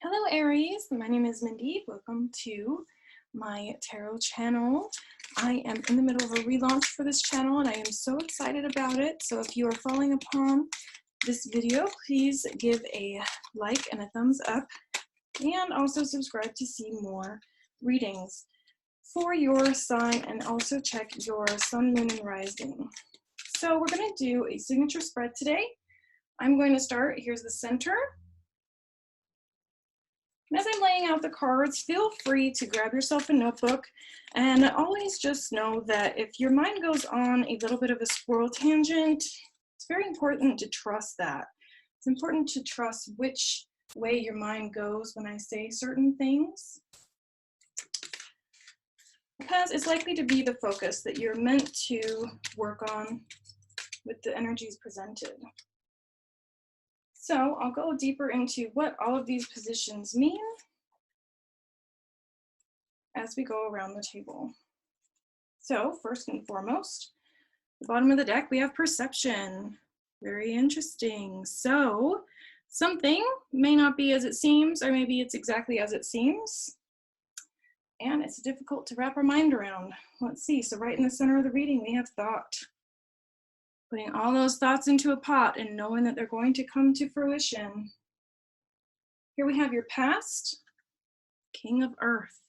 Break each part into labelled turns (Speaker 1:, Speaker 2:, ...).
Speaker 1: Hello Aries, my name is Mindy. Welcome to my tarot channel. I am in the middle of a relaunch for this channel and I am so excited about it. So if you are falling upon this video, please give a like and a thumbs up and also subscribe to see more readings for your sign and also check your sun, moon, and rising. So we're going to do a signature spread today. I'm going to start, here's the center. And as I'm laying out the cards, feel free to grab yourself a notebook and always just know that if your mind goes on a little bit of a squirrel tangent, it's very important to trust that. It's important to trust which way your mind goes when I say certain things, because it's likely to be the focus that you're meant to work on with the energies presented. So I'll go deeper into what all of these positions mean as we go around the table. So first and foremost, the bottom of the deck, we have perception. Very interesting. So something may not be as it seems, or maybe it's exactly as it seems. And it's difficult to wrap our mind around. Let's see, so right in the center of the reading, we have thought. Putting all those thoughts into a pot and knowing that they're going to come to fruition. Here we have your past, King of Earth.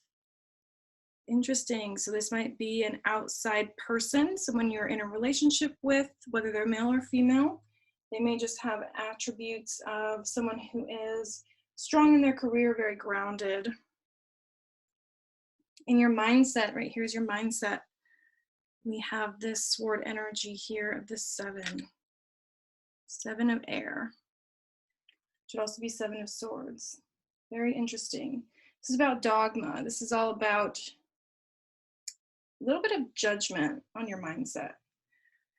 Speaker 1: Interesting, so this might be an outside person, someone you're in a relationship with, whether they're male or female. They may just have attributes of someone who is strong in their career, very grounded. In your mindset, right here's your mindset. We have this sword energy here of the seven of air. Should also be 7 of swords. Very interesting. This is about dogma. This is all about a little bit of judgment on your mindset.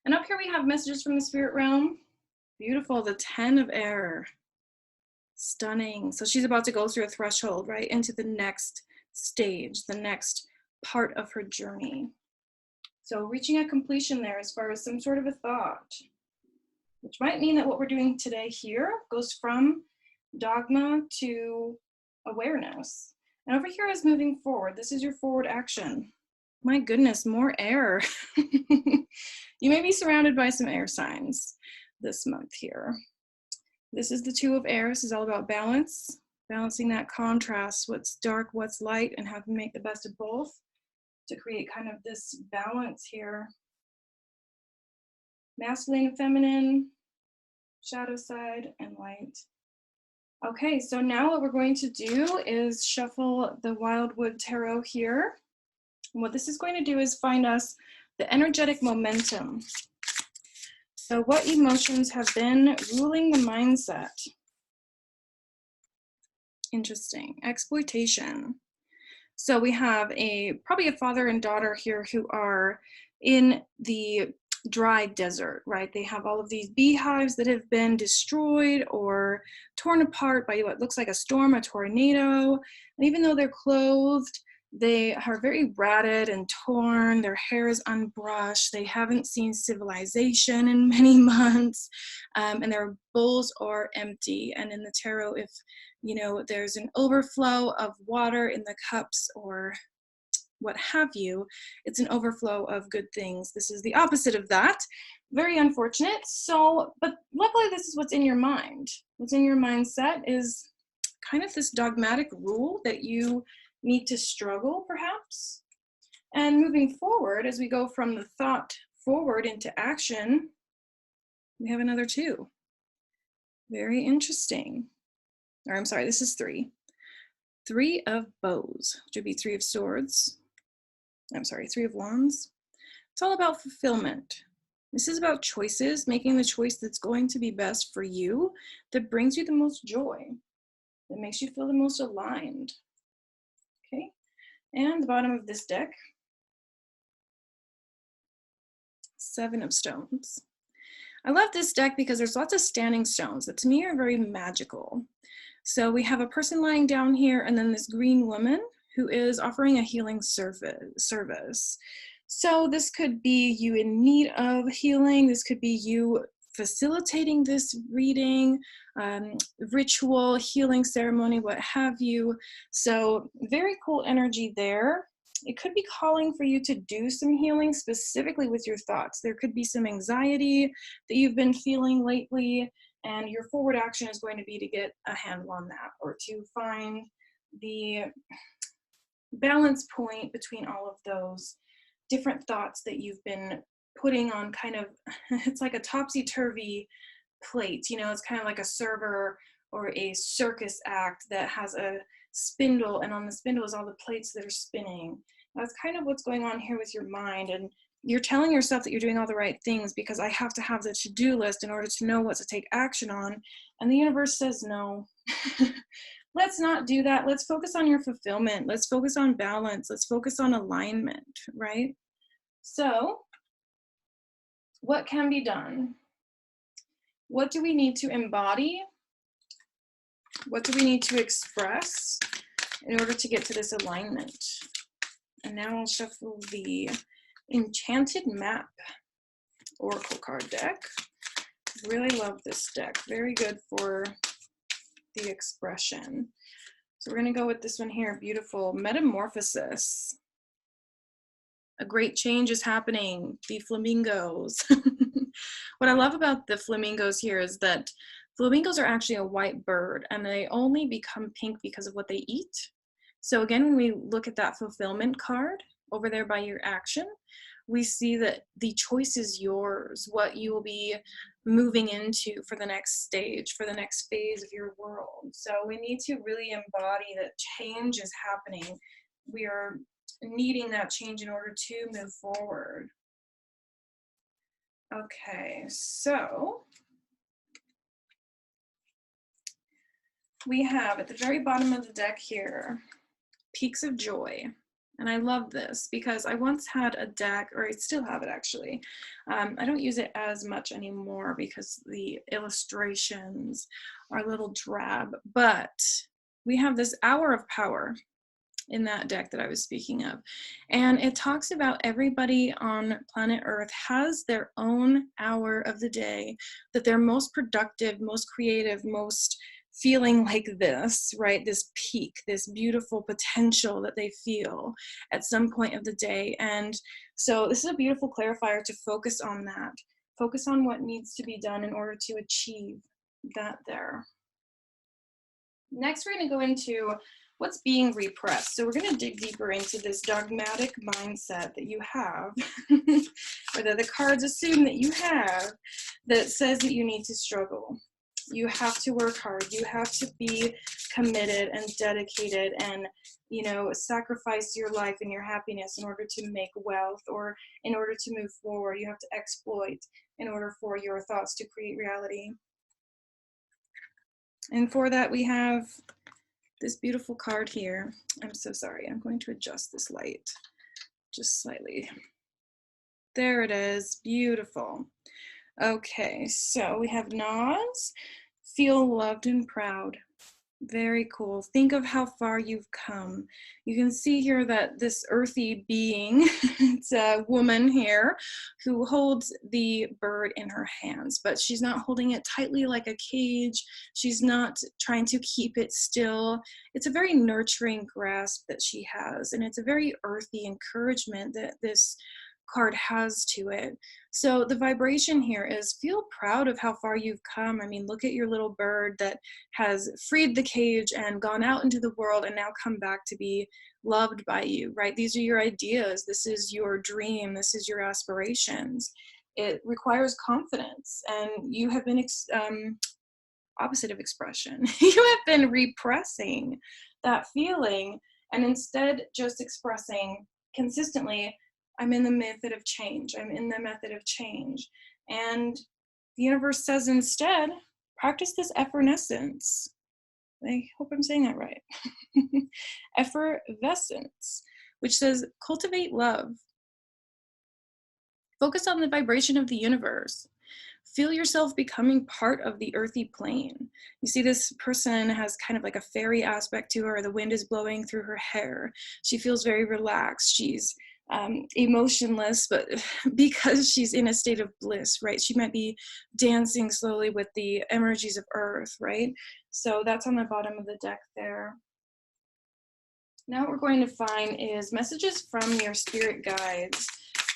Speaker 1: And up here we have messages from the spirit realm. Beautiful, the 10 of air. Stunning. So she's about to go through a threshold, right, into the next stage, the next part of her journey. So reaching a completion there as far as some sort of a thought, which might mean that what we're doing today here goes from dogma to awareness. And over here is moving forward. This is your forward action. My goodness, more air. You may be surrounded by some air signs this month here. This is the 2 of air. This is all about balance, balancing that contrast, what's dark, what's light, and how to make the best of both to create kind of this balance here. Masculine and feminine, shadow side, and light. Okay, so now what we're going to do is shuffle the Wildwood Tarot here. And what this is going to do is find us the energetic momentum. So what emotions have been ruling the mindset? Interesting. Exploitation. So we have probably a father and daughter here who are in the dry desert, right? They have all of these beehives that have been destroyed or torn apart by what looks like a storm, a tornado. And even though they're clothed, they are very ratted and torn. Their hair is unbrushed. They haven't seen civilization in many months. And their bowls are empty. And in the tarot, if you know, there's an overflow of water in the cups or what have you, it's an overflow of good things. This is the opposite of that. Very unfortunate. So, but luckily this is what's in your mind. What's in your mindset is kind of this dogmatic rule that you need to struggle perhaps. And moving forward, as we go from the thought forward into action, we have another 2. Very interesting. Or I'm sorry, this is 3. 3 of bows, which would be 3 of swords. I'm sorry, 3 of wands. It's all about fulfillment. This is about choices, making the choice that's going to be best for you, that brings you the most joy, that makes you feel the most aligned. Okay, and the bottom of this deck, 7 of stones. I love this deck because there's lots of standing stones that to me are very magical. So we have a person lying down here and then this green woman who is offering a healing service. So this could be you in need of healing. This could be you facilitating this reading, ritual, healing ceremony, what have you. So very cool energy there. It could be calling for you to do some healing specifically with your thoughts. There could be some anxiety that you've been feeling lately, and your forward action is going to be to get a handle on that, or to find the balance point between all of those different thoughts that you've been putting on kind of, it's like a topsy-turvy plate, you know, it's kind of like a server or a circus act that has a spindle, and on the spindle is all the plates that are spinning. That's kind of what's going on here with your mind, and you're telling yourself that you're doing all the right things because I have to have the to-do list in order to know what to take action on, and the universe says no. Let's not do that. Let's focus on your fulfillment. Let's focus on balance. Let's focus on alignment, right? So what can be done? What do we need to embody? What do we need to express in order to get to this alignment? And now I'll shuffle the Enchanted Map Oracle card deck. Really love this deck. Very good for the expression. So we're going to go with this one here. Beautiful Metamorphosis. A great change is happening. The flamingos. What I love about the flamingos here is that flamingos are actually a white bird, and they only become pink because of what they eat. So again, when we look at that fulfillment card over there by your action, we see that the choice is yours, what you will be moving into for the next stage, for the next phase of your world. So we need to really embody that change is happening. We are needing that change in order to move forward. Okay, so we have at the very bottom of the deck here, Peaks of Joy. And I love this because I once had a deck, or I still have it actually. I don't use it as much anymore because the illustrations are a little drab, but we have this Hour of Power in that deck that I was speaking of. And it talks about everybody on planet Earth has their own hour of the day that they're most productive, most creative, most feeling like this, right? This peak, this beautiful potential that they feel at some point of the day. And so this is a beautiful clarifier to focus on that. Focus on what needs to be done in order to achieve that there. Next, we're going to go into what's being repressed. So we're going to dig deeper into this dogmatic mindset that you have, or that the cards assume that you have, that says that you need to struggle. You have to work hard. You have to be committed and dedicated and, you know, sacrifice your life and your happiness in order to make wealth, or in order to move forward. You have to exploit in order for your thoughts to create reality. And for that, we have this beautiful card here. I'm so sorry. I'm going to adjust this light just slightly. There it is. Beautiful. Okay, so we have Nas. Feel loved and proud. Very cool. Think of how far you've come. You can see here that this earthy being, it's a woman here who holds the bird in her hands, but she's not holding it tightly like a cage. She's not trying to keep it still. It's a very nurturing grasp that she has, and it's a very earthy encouragement that this card has to it. So the vibration here is feel proud of how far you've come. I mean, look at your little bird that has freed the cage and gone out into the world and now come back to be loved by you, right? These are your ideas. This is your dream. This is your aspirations. It requires confidence, and you have been opposite of expression. You have been repressing that feeling, and instead just expressing consistently, I'm in the method of change. I'm in the method of change. And the universe says instead, practice this effervescence. I hope I'm saying that right. Effervescence, which says cultivate love. Focus on the vibration of the universe. Feel yourself becoming part of the earthy plane. You see this person has kind of like a fairy aspect to her. The wind is blowing through her hair. She feels very relaxed. She's emotionless, but because she's in a state of bliss, right? She might be dancing slowly with the energies of earth, right? So that's on the bottom of the deck there. Now what we're going to find is messages from your spirit guides,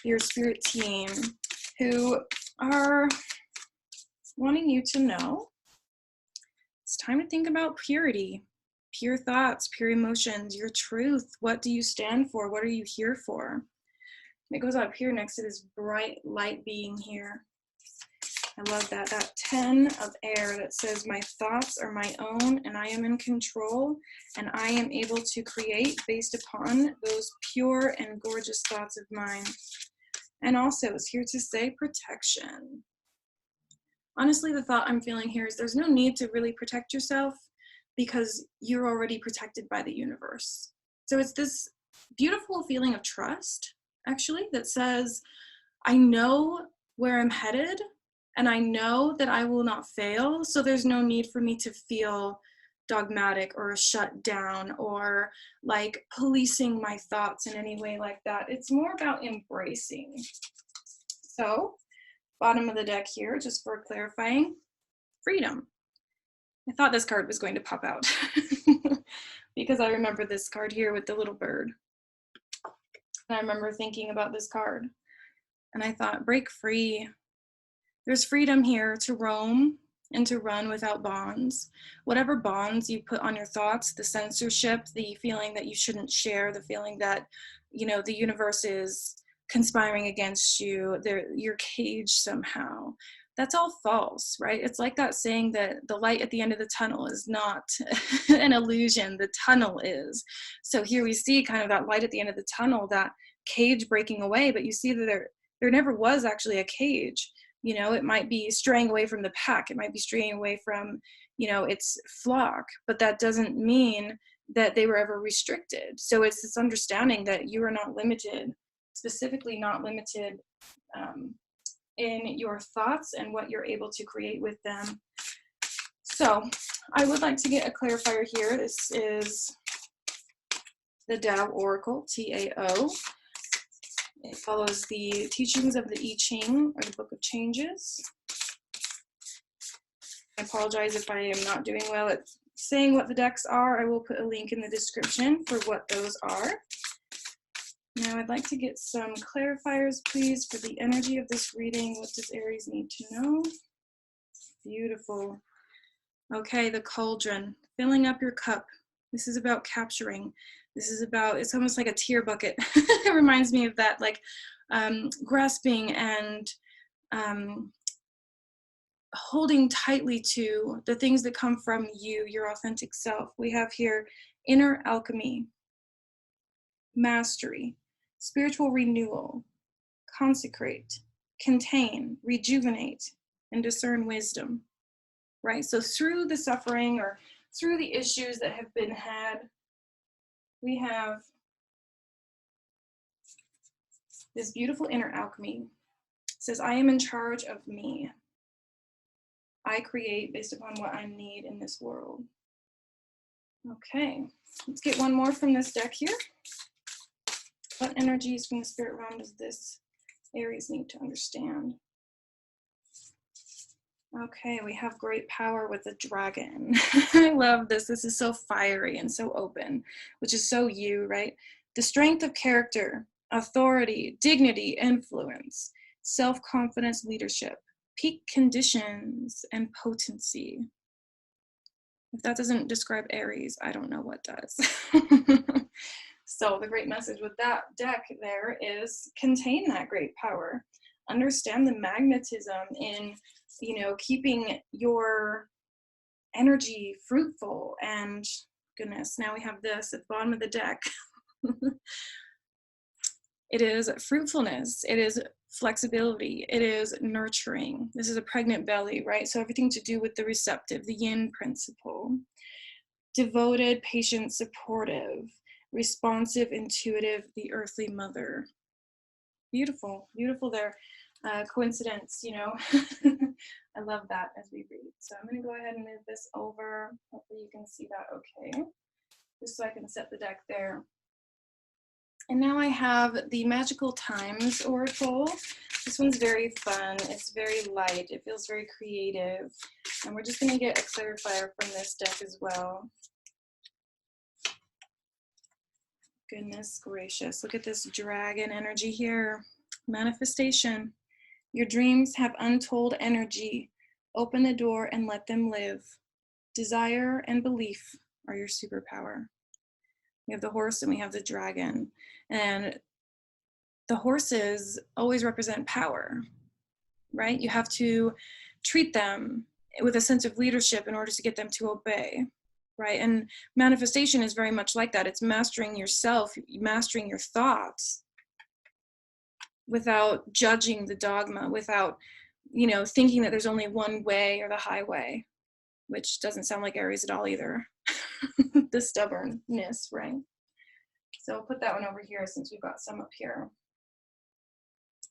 Speaker 1: your spirit team, who are wanting you to know it's time to think about purity, pure thoughts, pure emotions, your truth. What do you stand for? What are you here for? It goes up here next to this bright light being here. I love that. That 10 of air that says, my thoughts are my own and I am in control and I am able to create based upon those pure and gorgeous thoughts of mine. And also it's here to say protection. Honestly, the thought I'm feeling here is there's no need to really protect yourself because you're already protected by the universe. So it's this beautiful feeling of trust, actually, that says, I know where I'm headed and I know that I will not fail. So there's no need for me to feel dogmatic or shut down or like policing my thoughts in any way like that. It's more about embracing. So bottom of the deck here, just for clarifying, freedom. I thought this card was going to pop out because I remember this card here with the little bird. And I remember thinking about this card and I thought, break free. There's freedom here to roam and to run without bonds. Whatever bonds you put on your thoughts, the censorship, the feeling that you shouldn't share, the feeling that, you know, the universe is conspiring against you, you're caged somehow. That's all false, right? It's like that saying that the light at the end of the tunnel is not an illusion, the tunnel is. So here we see kind of that light at the end of the tunnel, that cage breaking away, but you see that there never was actually a cage. You know, it might be straying away from the pack. It might be straying away from, you know, its flock, but that doesn't mean that they were ever restricted. So it's this understanding that you are not limited, specifically not limited in your thoughts and what you're able to create with them. So I would like to get a clarifier here. This is the Tao Oracle, T-A-O. It follows the teachings of the I Ching, or the Book of Changes. I apologize if I am not doing well at saying what the decks are. I will put a link in the description for what those are. Now I'd like to get some clarifiers, please, for the energy of this reading. What does Aries need to know? Beautiful. Okay, the cauldron, filling up your cup. This is about capturing. This is about, it's almost like a tear bucket. It reminds me of that, like grasping and holding tightly to the things that come from you, your authentic self. We have here inner alchemy, mastery, spiritual renewal, consecrate, contain, rejuvenate, and discern wisdom, right? So through the suffering or through the issues that have been had, we have this beautiful inner alchemy. It says, I am in charge of me. I create based upon what I need in this world. Okay, let's get one more from this deck here. What energies from the spirit realm does this Aries need to understand? Okay, we have great power with the dragon. I love this. This is so fiery and so open, which is so you, right? The strength of character, authority, dignity, influence, self-confidence, leadership, peak conditions, and potency. If that doesn't describe Aries, I don't know what does. So the great message with that deck there is contain that great power. Understand the magnetism in, you know, keeping your energy fruitful. And goodness, now we have this at the bottom of the deck. It is fruitfulness. It is flexibility. It is nurturing. This is a pregnant belly, right? So everything to do with the receptive, the yin principle. Devoted, patient, supportive, responsive, intuitive, the earthly mother. Beautiful, beautiful there. Coincidence, you know. I love that as we read. So I'm going to go ahead and move this over. Hopefully you can see that okay. Just so I can set the deck there. And now I have the Magical Times Oracle. This one's very fun. It's very light. It feels very creative. And we're just going to get a clarifier from this deck as well. Goodness gracious. Look at this dragon energy here. Manifestation. Your dreams have untold energy. Open the door and let them live. Desire and belief are your superpower. We have the horse and we have the dragon. And the horses always represent power, right? You have to treat them with a sense of leadership in order to get them to obey, right? And manifestation is very much like that. It's mastering yourself, mastering your thoughts without judging the dogma, without, you know, thinking that there's only one way or the highway, which doesn't sound like Aries at all either. The stubbornness, right? So I'll put that one over here since we've got some up here.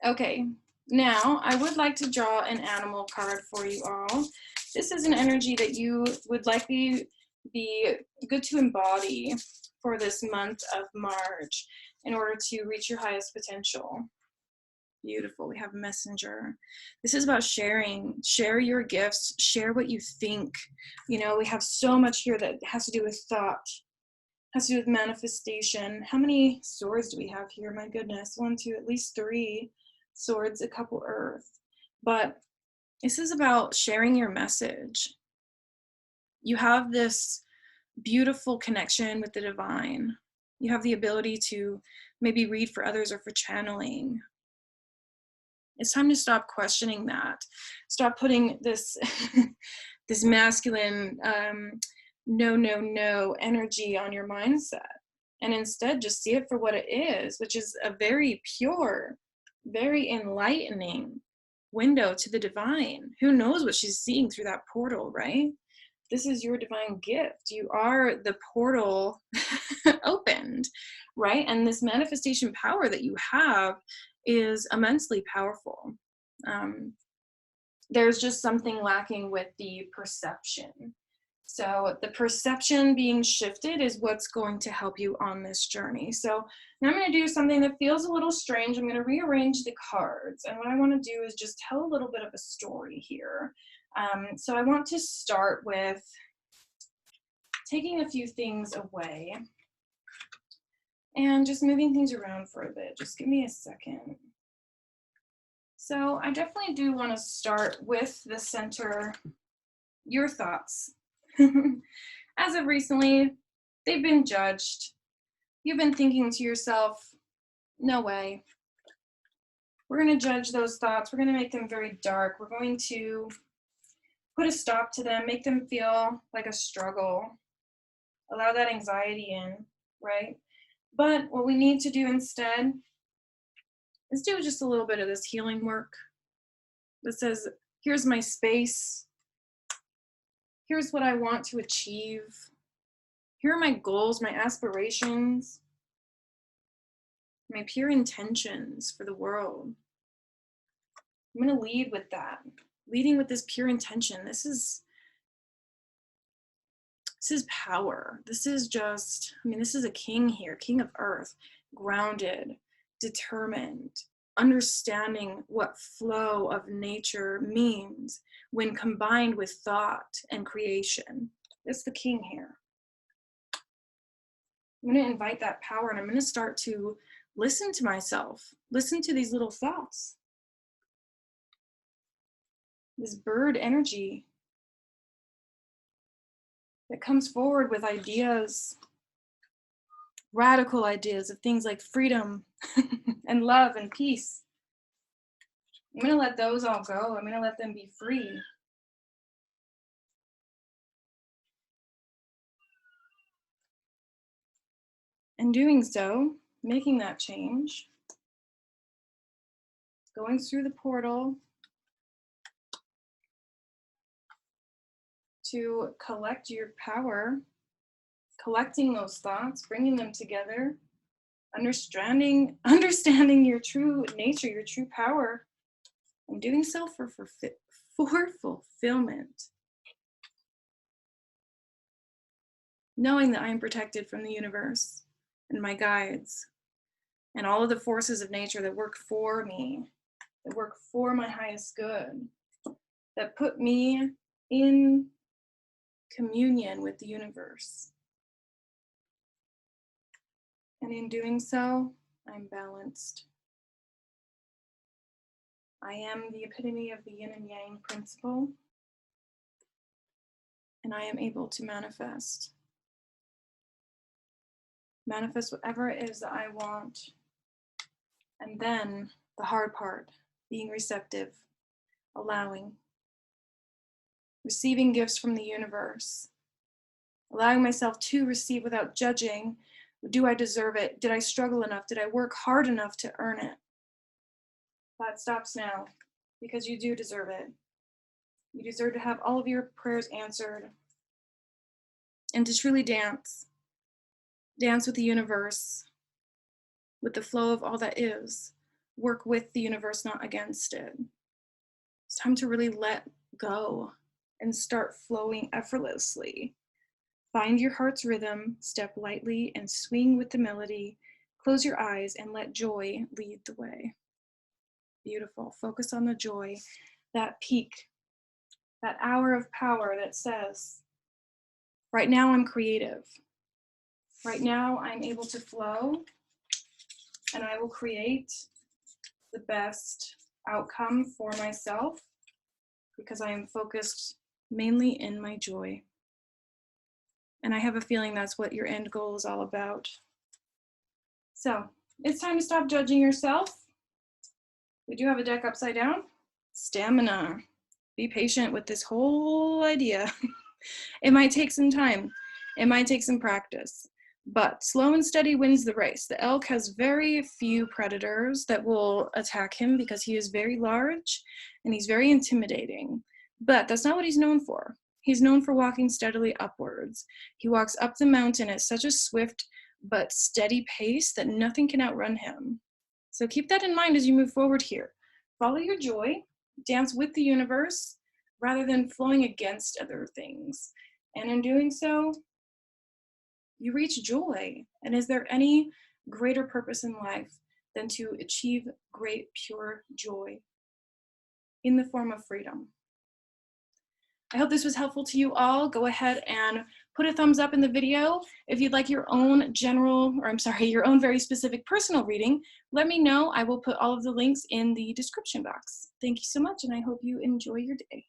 Speaker 1: Okay, now I would like to draw an animal card for you all. This is an energy that you would likely be good to embody for this month of March in order to reach your highest potential. Beautiful. We have messenger. This is about sharing. Share your gifts. Share what you think. You know, we have so much here that has to do with thought, has to do with manifestation. How many swords do we have here? My goodness. 1, 2, at least 3 swords, a couple earth. But this is about sharing your message. You have this beautiful connection with the divine. You have the ability to maybe read for others or for channeling. It's time to stop questioning that. Stop putting this this masculine no energy on your mindset, and instead just see it for what it is, which is a very pure, very enlightening window to the divine. Who knows what she's seeing through that portal, right? This is your divine gift. You are the portal opened, right? And this manifestation power that you have is immensely powerful. There's just something lacking with the perception. So the perception being shifted is what's going to help you on this journey. So now I'm going to do something that feels a little strange. I'm going to rearrange the cards. And what I want to do is just tell a little bit of a story here. So I want to start with taking a few things away and just moving things around for a bit. Just give me a second. So I definitely do want to start with the center, your thoughts. As of recently, they've been judged. You've been thinking to yourself, no way. We're going to judge those thoughts. We're going to make them very dark. We're going to put a stop to them, make them feel like a struggle. Allow that anxiety in, right? But what we need to do instead is do just a little bit of this healing work that says, here's my space. Here's what I want to achieve. Here are my goals, my aspirations, my pure intentions for the world. I'm going to lead with that, leading with this pure intention. This is power. This is just, I mean, this is a king here, king of earth, grounded, determined, understanding what flow of nature means when combined with thought and creation. It's the king here. I'm going to invite that power, and I'm going to start to listen to myself, listen to these little thoughts. This bird energy that comes forward with ideas, radical ideas of things like freedom and love and peace. I'm going to let those all go. I'm going to let them be free. And doing so, making that change, going through the portal to collect your power, collecting those thoughts, bringing them together, understanding your true nature, your true power, and doing so for fulfillment. Knowing that I am protected from the universe and my guides, and all of the forces of nature that work for me, that work for my highest good, that put me in communion with the universe. And in doing so, I'm balanced. I am the epitome of the yin and yang principle, and I am able to manifest whatever it is that I want. And then the hard part, being receptive, allowing, receiving gifts from the universe, allowing myself to receive without judging. Do I deserve it? Did I struggle enough? Did I work hard enough to earn it? That stops now, because you do deserve it. You deserve to have all of your prayers answered and to truly dance with the universe, with the flow of all that is. Work with the universe, not against it. It's time to really let go and start flowing effortlessly. Find your heart's rhythm, step lightly and swing with the melody. Close your eyes and let joy lead the way. Beautiful. Focus on the joy, that peak, that hour of power that says, right now I'm creative. Right now I'm able to flow, and I will create the best outcome for myself because I am focused mainly in my joy. And I have a feeling that's what your end goal is all about. So it's time to stop judging yourself. We do have a deck upside down. Stamina. Be patient with this whole idea. It might take some time. It might take some practice. But slow and steady wins the race. The elk has very few predators that will attack him because he is very large and he's very intimidating. But that's not what he's known for. He's known for walking steadily upwards. He walks up the mountain at such a swift but steady pace that nothing can outrun him. So keep that in mind as you move forward here. Follow your joy, dance with the universe, rather than flowing against other things. And in doing so, you reach joy. And is there any greater purpose in life than to achieve great, pure joy in the form of freedom? I hope this was helpful to you all. Go ahead and put a thumbs up in the video. If you'd like your own your own very specific personal reading, let me know. I will put all of the links in the description box. Thank you so much, and I hope you enjoy your day.